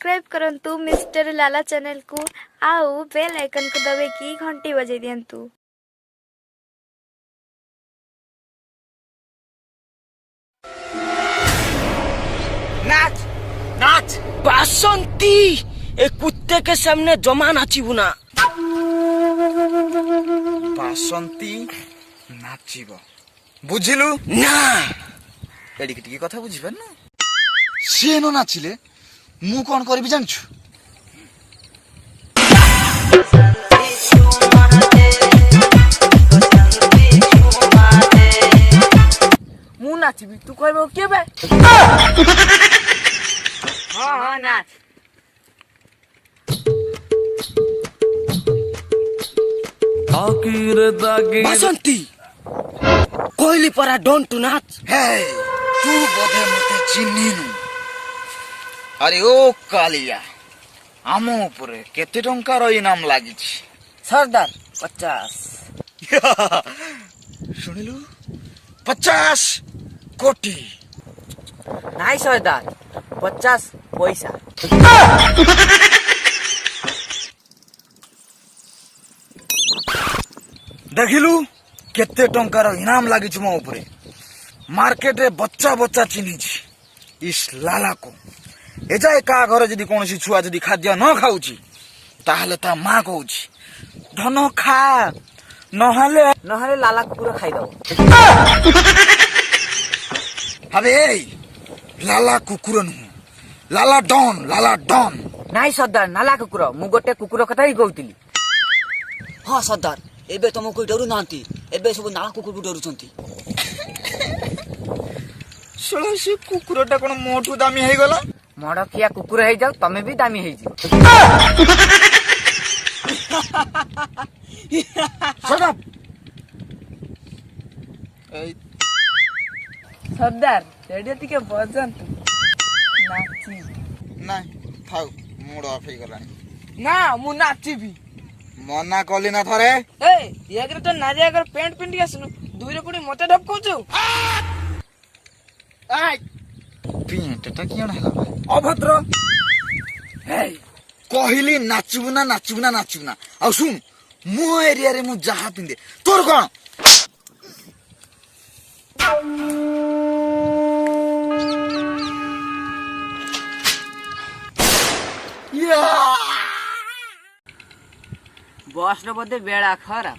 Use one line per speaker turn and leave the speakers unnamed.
Subscribe करंतु mister लाला channel को आउ बेल आइकन को दबे की घंटी बजे दियंतु।
नाच नाच बासंती ए कुत्ते के सामने जमा नाचिबू ना।
बासंती नाचिब बुझिलु
ना
एडिक टिके कथा बुझिबे ना से न नाचिले मु कोन करबी जानछु।
मु नाचिबी तू कहबो के बे। हां नाच। बासंती कोइली परा डोंट टू नाच।
हे तू बोधे मते चिन्हिनु। अरे ओ कालिया आम उपरे केते टंकार इनाम लागिछि।
सरदार 50
सुनिलु 50 कोटी
नाइ सरदार 50 पैसा।
देखिलु केते टंकार इनाम लागिछि मो उपरे। मार्केट रे बच्चा बच्चा चिन्हिछि इस लाला को। एजाए का घर जदि कोनसी छुआ जदि खाद्य न खाउछि ताहले ता मां कहउछि धन खा नहले
लाला कुकुर खाइ दो।
अबे लाला कुकुर नु लाला डॉन
नाइ सरदार नाला कुकुर मु गोटे कुकुर कथा ही कहउतिली। हां सरदार एबे तुमको डरू नांती एबे सब नाला कुकुर डरुचंती।
सळा से कुकुरटा कोन मोठू दामी हे गला।
मड़किया कुकुर हे जाओ तमे भी दामी हे जी।
शट अप
सरदार रेडियो टिके बजंतु नाची।
नाही थाउ मूड ऑफ हे गलानी।
ना मु नाचिबी
मना कली ना थरे।
ए एगरे तो नारिया अगर पेंट पिंडी आसनु दुइरे कुडी मते ढपकौछु।
आय पेंटटा कियण हला अभद्र। हे कहिली नाचबू ना आ सुन मो एरिया रे मु जहा पिंदे तोर कोन।
बस रे बदे बेड़ा खरा।